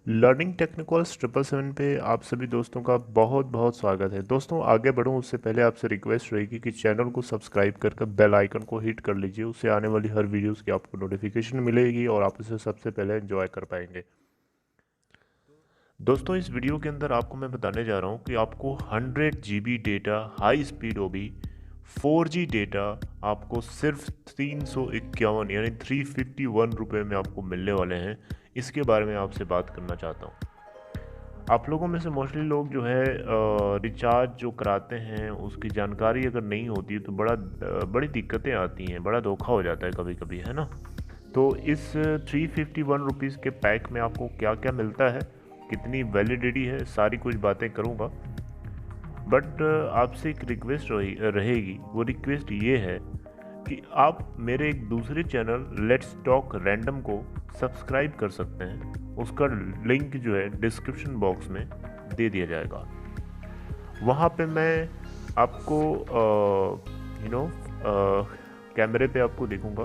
Learning technicals 777 पे आप सभी दोस्तों का बहुत बहुत स्वागत है। दोस्तों आगे बढ़ूं उससे पहले आपसे रिक्वेस्ट रहेगी कि चैनल को सब्सक्राइब कर बेल आइकन को हिट कर लीजिए। उससे आने वाली हर वीडियोस की आपको नोटिफिकेशन मिलेगी और आप उसे सबसे पहले एंजॉय कर पाएंगे। दोस्तों इस वीडियो के अंदर आपको मैं बताने जा रहा हूं कि आपको 100 GB डेटा हाई स्पीड होगी 4G डेटा आपको सिर्फ 351 यानी 351 रुपये में आपको मिलने वाले हैं। इसके बारे में आपसे बात करना चाहता हूँ। आप लोगों में से मोस्टली लोग जो है रिचार्ज जो कराते हैं उसकी जानकारी अगर नहीं होती है तो बड़ी दिक्कतें आती हैं, बड़ा धोखा हो जाता है कभी कभी, है ना। तो इस 351 रुपीज़ के पैक में आपको क्या क्या मिलता है, कितनी वैलिडिटी है, सारी कुछ बातें करूँगा। बट आपसे एक रिक्वेस्ट रहेगी। वो रिक्वेस्ट ये है कि आप मेरे एक दूसरे चैनल लेट्स टॉक रैंडम को सब्सक्राइब कर सकते हैं। उसका लिंक जो है डिस्क्रिप्शन बॉक्स में दे दिया जाएगा। वहाँ पे मैं आपको कैमरे पे आपको देखूँगा।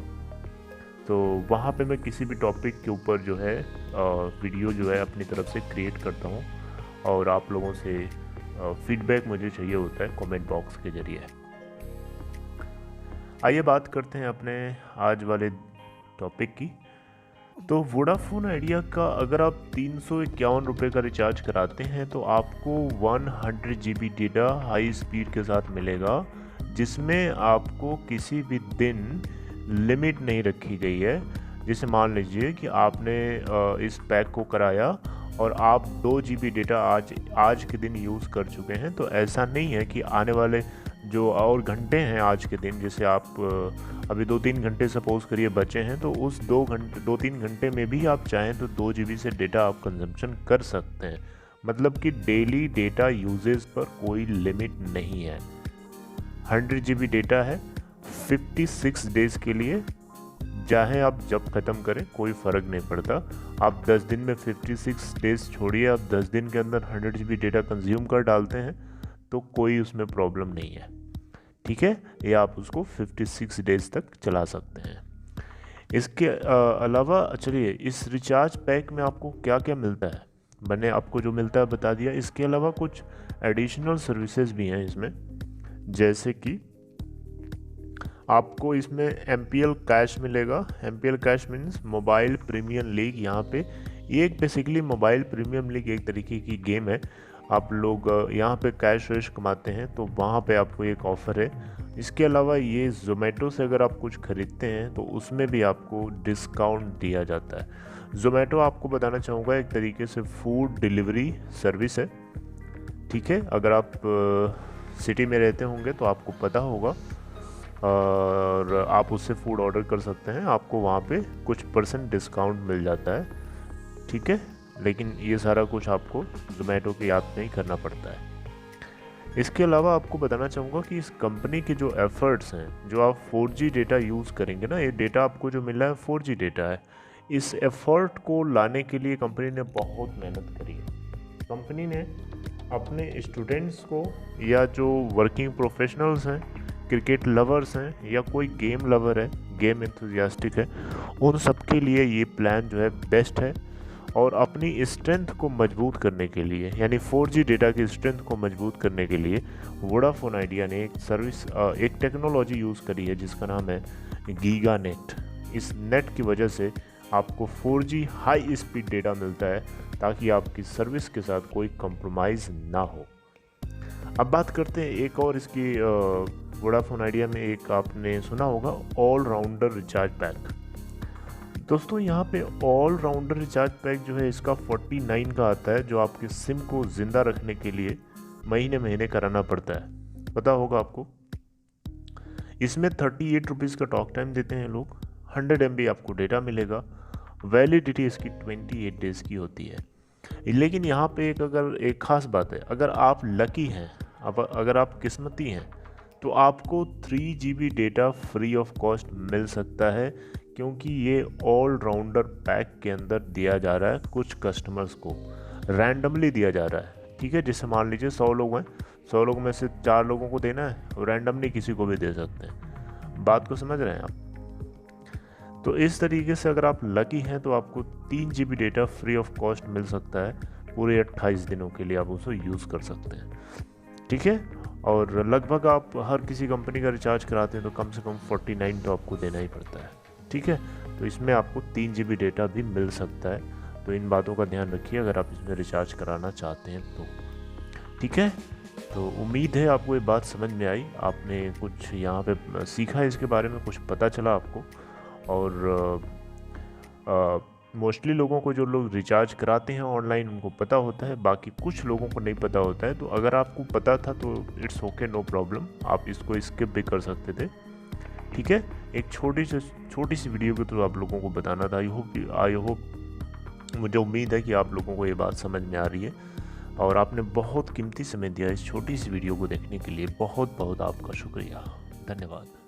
तो वहाँ पे मैं किसी भी टॉपिक के ऊपर जो है वीडियो जो है अपनी तरफ से क्रिएट करता हूँ और आप लोगों से फीडबैक मुझे चाहिए होता है कमेंट बॉक्स के जरिए। आइए बात करते हैं अपने आज वाले टॉपिक की। तो वोडाफोन आइडिया का अगर आप 351 रुपये का रिचार्ज कराते हैं तो आपको 100 GB डेटा हाई स्पीड के साथ मिलेगा, जिसमें आपको किसी भी दिन लिमिट नहीं रखी गई है। जैसे मान लीजिए कि आपने इस पैक को कराया और आप 2 GB डेटा आज के दिन यूज़ कर चुके हैं, तो ऐसा नहीं है कि आने वाले जो और घंटे हैं आज के दिन, जैसे आप अभी 2-3 घंटे सपोज करिए बचे हैं, तो उस 2-3 घंटे में भी आप चाहें तो 2 GB से डेटा आप कंजम्पशन कर सकते हैं। मतलब कि डेली डेटा यूजेस पर कोई लिमिट नहीं है। 100 GB डेटा है 56 डेज़ के लिए, चाहे आप जब ख़त्म करें कोई फ़र्क नहीं पड़ता। आप 10 दिन में 56 डेज़ छोड़िए, आप 10 दिन के अंदर 100 GB डेटा कंज्यूम कर डालते हैं तो कोई उसमें प्रॉब्लम नहीं है, ठीक है। या आप उसको 56 डेज़ तक चला सकते हैं। इसके अलावा चलिए इस रिचार्ज पैक में आपको क्या क्या मिलता है, मैंने आपको जो मिलता है बता दिया। इसके अलावा कुछ एडिशनल सर्विसेज भी हैं इसमें, जैसे कि आपको इसमें MPL कैश मिलेगा। MPL cash means mobile premium league. यहाँ पे ये एक बेसिकली मोबाइल प्रीमियम लीग एक तरीके की गेम है। आप लोग यहाँ पे कैश वैश कमाते हैं तो वहाँ पे आपको एक ऑफ़र है। इसके अलावा ये ज़ोमैटो से अगर आप कुछ ख़रीदते हैं तो उसमें भी आपको डिस्काउंट दिया जाता है। ज़ोमैटो आपको बताना चाहूँगा एक तरीके से फूड डिलीवरी सर्विस है, ठीक है। अगर आप सिटी में रहते होंगे तो आपको पता होगा और आप उससे फूड ऑर्डर कर सकते हैं, आपको वहाँ पे कुछ % डिस्काउंट मिल जाता है, ठीक है। लेकिन ये सारा कुछ आपको ज़ोमैटो की ऐप में ही करना पड़ता है। इसके अलावा आपको बताना चाहूँगा कि इस कंपनी के जो एफ़र्ट्स हैं, जो आप 4G डेटा यूज़ करेंगे ना, ये डेटा आपको जो मिल रहा है 4G डेटा है। इस एफ़र्ट को लाने के लिए कंपनी ने बहुत मेहनत करी है। कंपनी ने अपने स्टूडेंट्स को या जो वर्किंग प्रोफेशनल्स हैं, क्रिकेट लवर्स हैं या कोई गेम लवर है, गेम एंथुजियास्टिक है, उन सब के लिए ये प्लान जो है बेस्ट है। और अपनी स्ट्रेंथ को मजबूत करने के लिए, यानी 4G डेटा की स्ट्रेंथ को मजबूत करने के लिए वोडाफोन आइडिया ने एक टेक्नोलॉजी यूज़ करी है जिसका नाम है गीगा नेट। इस नेट की वजह से आपको 4G हाई स्पीड डेटा मिलता है ताकि आपकी सर्विस के साथ कोई कंप्रोमाइज़ ना हो। अब बात करते हैं एक और इसकी वोडाफोन आइडिया में एक आपने सुना होगा ऑल राउंडर रिचार्ज पैक। दोस्तों यहाँ पे ऑल राउंडर रिचार्ज पैक जो है इसका 49 का आता है, जो आपके सिम को ज़िंदा रखने के लिए महीने महीने कराना पड़ता है, पता होगा आपको। इसमें 38 रुपीज़ का टॉक टाइम देते हैं लोग, 100 MB आपको डेटा मिलेगा, वैलिडिटी इसकी 28 डेज़ की होती है। लेकिन यहाँ पे एक ख़ास बात है, अगर आप लकी हैं, अगर आप किस्मती हैं तो आपको 3 GB data free of cost मिल सकता है, क्योंकि ये ऑल राउंडर पैक के अंदर दिया जा रहा है। कुछ कस्टमर्स को रैंडमली दिया जा रहा है, ठीक है। जैसे मान लीजिए 100 लोग हैं, 100 लोगों में से 4 लोगों को देना है, रैंडमली किसी को भी दे सकते हैं। बात को समझ रहे हैं आप। तो इस तरीके से अगर आप लकी हैं तो आपको 3 GB data free of cost मिल सकता है, पूरे 28 दिनों के लिए आप उसे यूज़ कर सकते हैं। ठीक है, और लगभग आप हर किसी कंपनी का रिचार्ज कराते हैं तो कम से कम 49 तो आपको देना ही पड़ता है। ठीक है, तो इसमें आपको 3 GB डेटा भी मिल सकता है, तो इन बातों का ध्यान रखिए अगर आप इसमें रिचार्ज कराना चाहते हैं तो। ठीक है, तो उम्मीद है आपको ये बात समझ में आई, आपने कुछ यहाँ पे सीखा है इसके बारे में, कुछ पता चला आपको। और मोस्टली लोगों को, जो लोग रिचार्ज कराते हैं ऑनलाइन, उनको पता होता है, बाकी कुछ लोगों को नहीं पता होता है। तो अगर आपको पता था तो इट्स ओके, नो प्रॉब्लम, आप इसको स्किप भी कर सकते थे। ठीक है, एक छोटी सी वीडियो के थ्रू आप लोगों को बताना था। आई होप मुझे उम्मीद है कि आप लोगों को ये बात समझ में आ रही है, और आपने बहुत कीमती समय दिया इस छोटी सी वीडियो को देखने के लिए। बहुत बहुत आपका शुक्रिया, धन्यवाद।